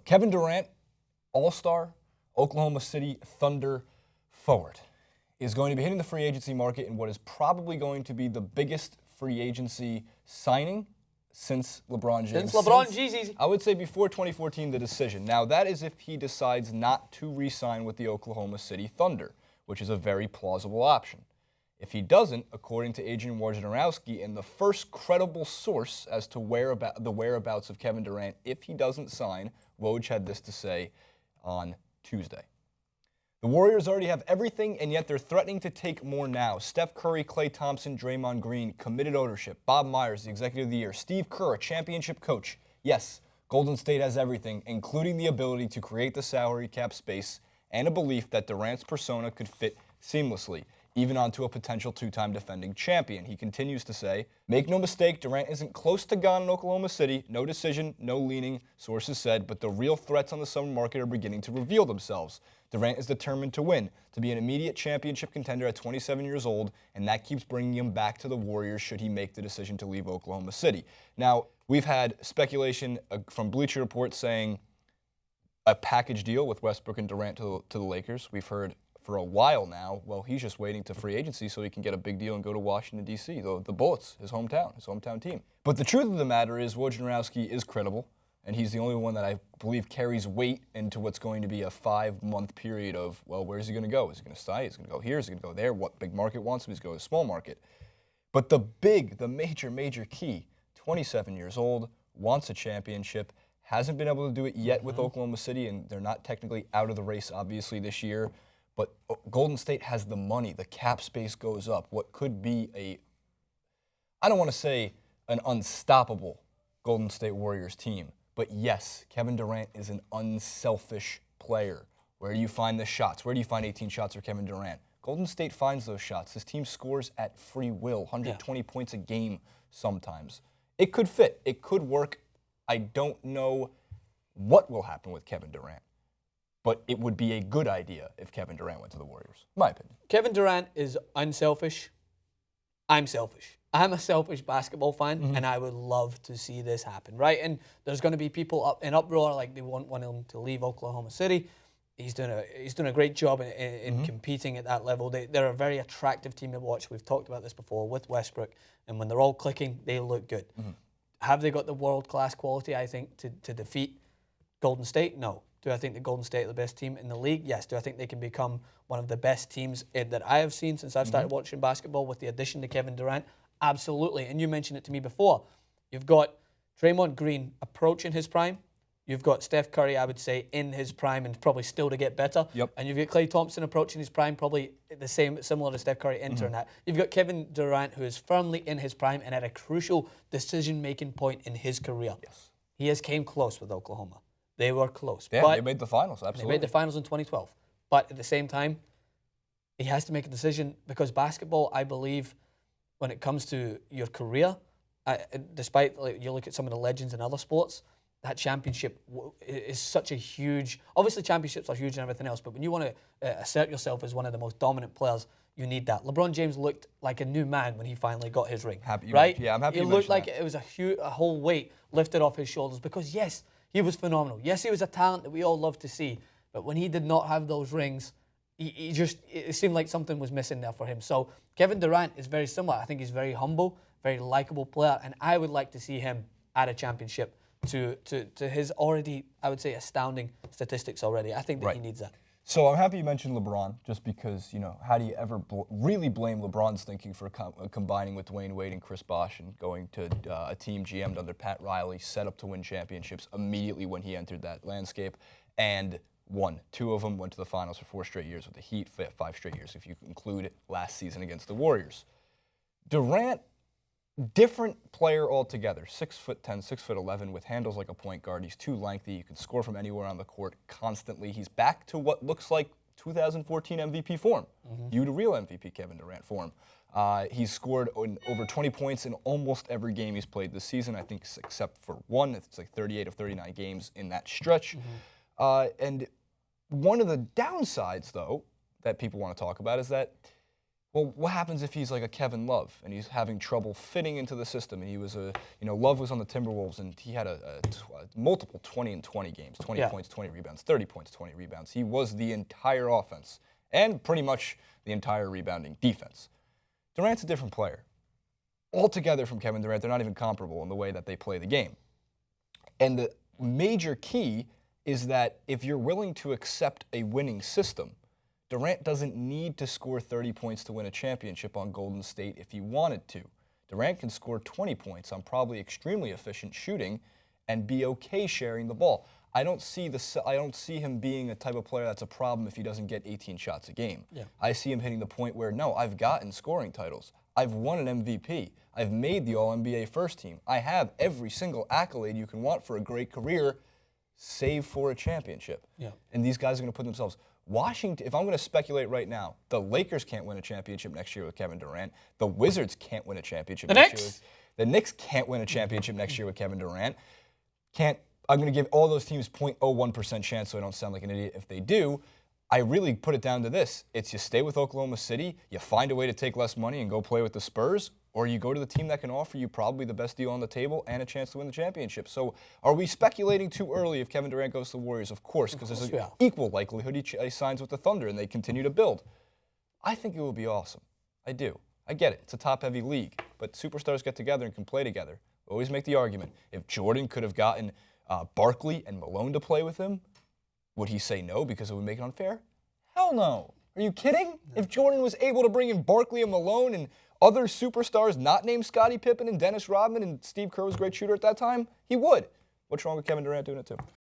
Kevin Durant, All-Star, Oklahoma City Thunder forward, is going to be hitting the free agency market in what is probably going to be the biggest free agency signing since LeBron James. Since LeBron Jeezy. I would say before 2014, the decision. Now, that is if he decides not to re-sign with the Oklahoma City Thunder, which is a very plausible option. If he doesn't, according to Adrian Wojnarowski, and the first credible source as to the whereabouts of Kevin Durant, if he doesn't sign, Woj had this to say on Tuesday. The Warriors already have everything, and yet they're threatening to take more now. Steph Curry, Klay Thompson, Draymond Green, committed ownership. Bob Myers, the Executive of the Year. Steve Kerr, a championship coach. Yes, Golden State has everything, including the ability to create the salary cap space and a belief that Durant's persona could fit seamlessly, even onto a potential two-time defending champion. He continues to say, make no mistake, Durant isn't close to gone in Oklahoma City. No decision, no leaning, sources said, but the real threats on the summer market are beginning to reveal themselves. Durant is determined to win, to be an immediate championship contender at 27 years old, and that keeps bringing him back to the Warriors should he make the decision to leave Oklahoma City. Now, we've had speculation from Bleacher Report saying a package deal with Westbrook and Durant to the Lakers. We've heard for a while now, well, he's just waiting to free agency so he can get a big deal and go to Washington, D.C., the Bullets, his hometown team. But the truth of the matter is Wojnarowski is credible, and he's the only one that I believe carries weight into what's going to be a 5-month period of, well, where's he going to go? Is he going to stay? Is he going to go here? Is he going to go there? What big market wants him? Is he going to go to small market? But the major key, 27 years old, wants a championship, hasn't been able to do it yet with Oklahoma City, and they're not technically out of the race, obviously, this year. But Golden State has the money. The cap space goes up. What could be I don't want to say an unstoppable Golden State Warriors team, but yes, Kevin Durant is an unselfish player. Where do you find the shots? Where do you find 18 shots for Kevin Durant? Golden State finds those shots. His team scores at free will, 120 points a game sometimes. It could fit. It could work. I don't know what will happen with Kevin Durant, but it would be a good idea if Kevin Durant went to the Warriors, in my opinion. Kevin Durant is unselfish. I'm selfish. I'm a selfish basketball fan, and I would love to see this happen, right? And there's going to be people up in uproar, like they want him to leave Oklahoma City. He's doing a great job in competing at that level. They're a very attractive team to watch. We've talked about this before with Westbrook, and when they're all clicking, they look good. Have they got the world-class quality, I think, to defeat Golden State? No. Do I think that Golden State are the best team in the league? Yes. Do I think they can become one of the best teams that I have seen since I've started watching basketball with the addition to Kevin Durant? Absolutely. And you mentioned it to me before. You've got Draymond Green approaching his prime. You've got Steph Curry, I would say, in his prime and probably still to get better. Yep. And you've got Klay Thompson approaching his prime, probably similar to Steph Curry entering that. You've got Kevin Durant, who is firmly in his prime and at a crucial decision-making point in his career. Yes. He has came close with Oklahoma. They were close. Yeah, but they made the finals, absolutely. They made the finals in 2012. But at the same time, he has to make a decision because basketball, I believe, when it comes to your career, despite you look at some of the legends in other sports, that championship is such a huge. Obviously, championships are huge and everything else, but when you want to assert yourself as one of the most dominant players, you need that. LeBron James looked like a new man when he finally got his ring. Right? Yeah, I'm happy. He looked like it was a whole weight lifted off his shoulders because yes, he was phenomenal. Yes, he was a talent that we all love to see, but when he did not have those rings, it seemed like something was missing there for him. So Kevin Durant is very similar. I think he's very humble, very likable player, and I would like to see him at a championship to his already, I would say, astounding statistics already. I think that he needs that. So I'm happy you mentioned LeBron, just because, how do you ever really blame LeBron's thinking for combining with Dwayne Wade and Chris Bosh and going to a team GM'd under Pat Riley, set up to win championships immediately when he entered that landscape, and won. 2 of them went to the finals for 4 straight years with the Heat, 5 straight years if you include last season against the Warriors. Durant, different player altogether. 6'10", 6'11", with handles like a point guard. He's too lengthy. You can score from anywhere on the court constantly. He's back to what looks like 2014 MVP form. You to real MVP Kevin Durant form. He's scored over 20 points in almost every game he's played this season, I think except for one. It's like 38 of 39 games in that stretch. And one of the downsides, though, that people want to talk about is that Well, what happens if he's like a Kevin Love and he's having trouble fitting into the system? And he was Love was on the Timberwolves and he had multiple 20 and 20 games, 20 points, 20 rebounds, 30 points, 20 rebounds. He was the entire offense and pretty much the entire rebounding defense. Durant's a different player. Altogether from Kevin Durant, they're not even comparable in the way that they play the game. And the major key is that if you're willing to accept a winning system, Durant doesn't need to score 30 points to win a championship on Golden State if he wanted to. Durant can score 20 points on probably extremely efficient shooting and be okay sharing the ball. I don't see him being a type of player that's a problem if he doesn't get 18 shots a game. Yeah. I see him hitting the point where, no, I've gotten scoring titles. I've won an MVP. I've made the All-NBA first team. I have every single accolade you can want for a great career, save for a championship. Yeah. And these guys are going to put themselves. Washington, if I'm going to speculate right now, the Lakers can't win a championship next year with Kevin Durant. The Wizards can't win a championship next year. The Knicks can't win a championship next year with Kevin Durant. I'm going to give all those teams 0.01% chance so I don't sound like an idiot if they do. I really put it down to this. It's you stay with Oklahoma City, you find a way to take less money and go play with the Spurs, or you go to the team that can offer you probably the best deal on the table and a chance to win the championship. So are we speculating too early if Kevin Durant goes to the Warriors? Of course, because there's an equal likelihood he signs with the Thunder and they continue to build. I think it will be awesome. I do. I get it. It's a top-heavy league, but superstars get together and can play together. I always make the argument. If Jordan could have gotten Barkley and Malone to play with him, would he say no because it would make it unfair? Hell no. Are you kidding? No. If Jordan was able to bring in Barkley and Malone and other superstars not named Scottie Pippen and Dennis Rodman and Steve Kerr was a great shooter at that time, he would. What's wrong with Kevin Durant doing it too?